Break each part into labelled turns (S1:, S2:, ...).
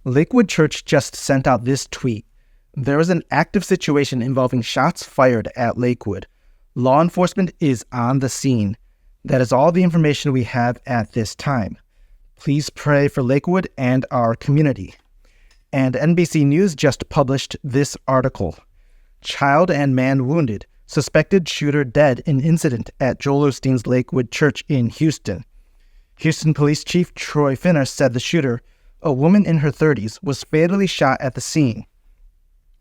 S1: Lakewood Church just sent out this tweet. There is an active situation involving shots fired at Lakewood. Law enforcement is on the scene. That is all the information we have at this time. Please pray for Lakewood and our community. And NBC News just published this article. Child and man wounded. Suspected shooter dead in incident at Joel Osteen's Lakewood Church in Houston. Houston Police Chief Troy Finner said the shooter, a woman in her 30s, was fatally shot at the scene.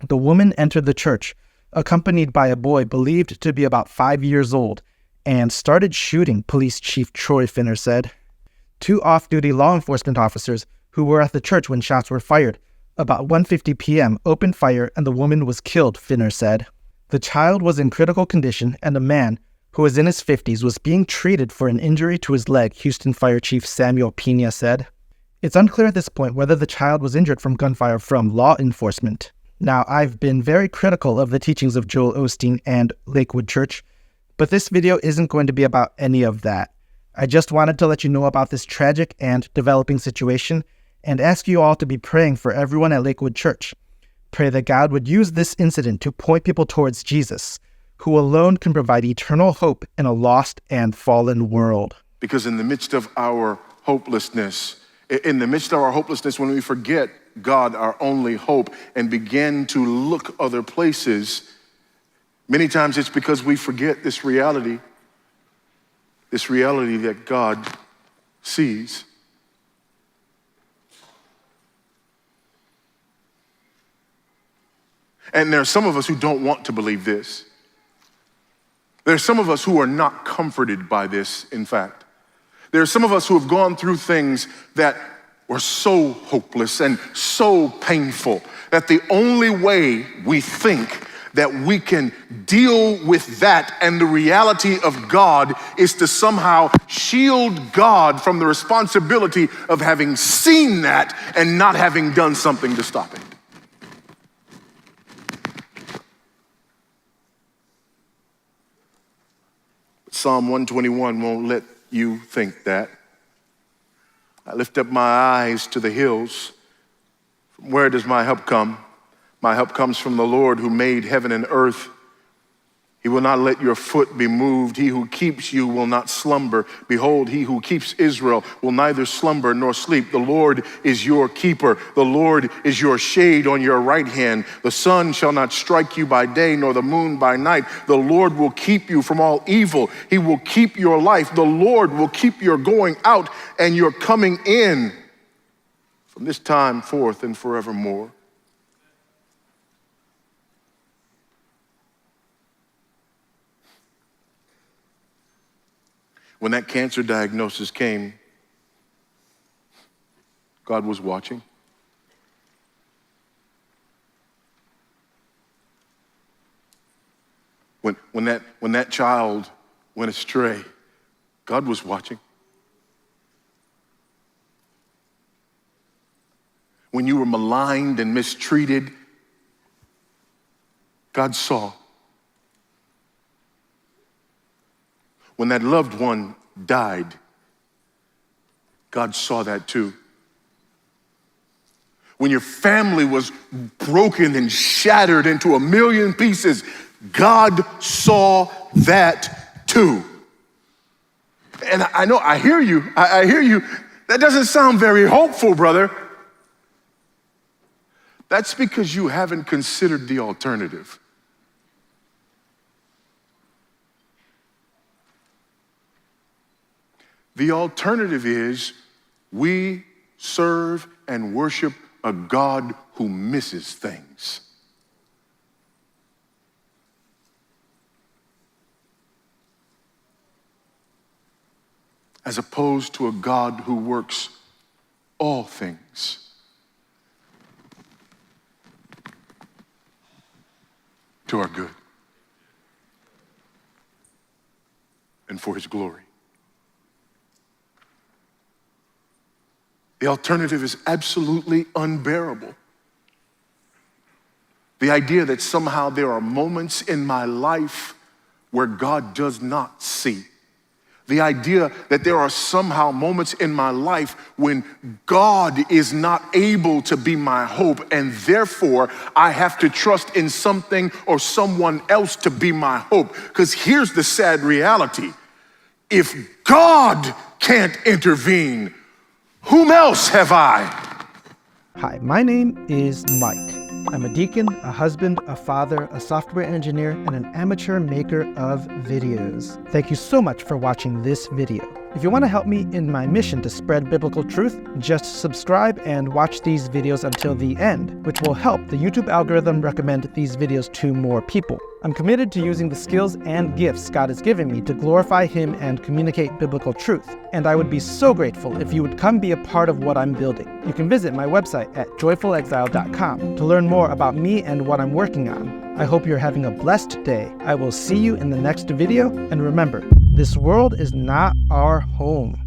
S1: The woman entered the church, accompanied by a boy believed to be about 5 years old, and started shooting, Police Chief Troy Finner said. 2 off-duty law enforcement officers who were at the church when shots were fired, about 1:50 p.m., opened fire and the woman was killed, Finner said. The child was in critical condition and a man, who was in his 50s, was being treated for an injury to his leg, Houston Fire Chief Samuel Pena said. It's unclear at this point whether the child was injured from gunfire from law enforcement. Now, I've been very critical of the teachings of Joel Osteen and Lakewood Church, but this video isn't going to be about any of that. I just wanted to let you know about this tragic and developing situation and ask you all to be praying for everyone at Lakewood Church. Pray that God would use this incident to point people towards Jesus, who alone can provide eternal hope in a lost and fallen world.
S2: Because in the midst of our hopelessness, when we forget God, our only hope, and begin to look other places, many times it's because we forget this reality that God sees. And there are some of us who don't want to believe this. There are some of us who are not comforted by this, in fact. There are some of us who have gone through things that were so hopeless and so painful that the only way we think that we can deal with that and the reality of God is to somehow shield God from the responsibility of having seen that and not having done something to stop it. Psalm 121 won't let you think that. I lift up my eyes to the hills. From where does my help come? My help comes from the Lord who made heaven and earth. He will not let your foot be moved. He who keeps you will not slumber. Behold, he who keeps Israel will neither slumber nor sleep. The Lord is your keeper. The Lord is your shade on your right hand. The sun shall not strike you by day, nor the moon by night. The Lord will keep you from all evil. He will keep your life. The Lord will keep your going out and your coming in from this time forth and forevermore. When that cancer diagnosis came, God was watching. When that child went astray, God was watching. When you were maligned and mistreated, God saw. When that loved one died, God saw that too. When your family was broken and shattered into a million pieces, God saw that too. And I know, I hear you. That doesn't sound very hopeful, brother. That's because you haven't considered the alternative. The alternative is we serve and worship a God who misses things. As opposed to a God who works all things to our good and for his glory. The alternative is absolutely unbearable. The idea that somehow there are moments in my life where God does not see. The idea that there are somehow moments in my life when God is not able to be my hope, and therefore I have to trust in something or someone else to be my hope. Because here's the sad reality. If God can't intervene, whom else have I?
S1: Hi, my name is Mike. I'm a deacon, a husband, a father, a software engineer, and an amateur maker of videos. Thank you so much for watching this video. If you want to help me in my mission to spread biblical truth, just subscribe and watch these videos until the end, which will help the YouTube algorithm recommend these videos to more people. I'm committed to using the skills and gifts God has given me to glorify Him and communicate biblical truth, and I would be so grateful if you would come be a part of what I'm building. You can visit my website at joyfulexile.com to learn more about me and what I'm working on. I hope you're having a blessed day. I will see you in the next video, and remember, this world is not our home.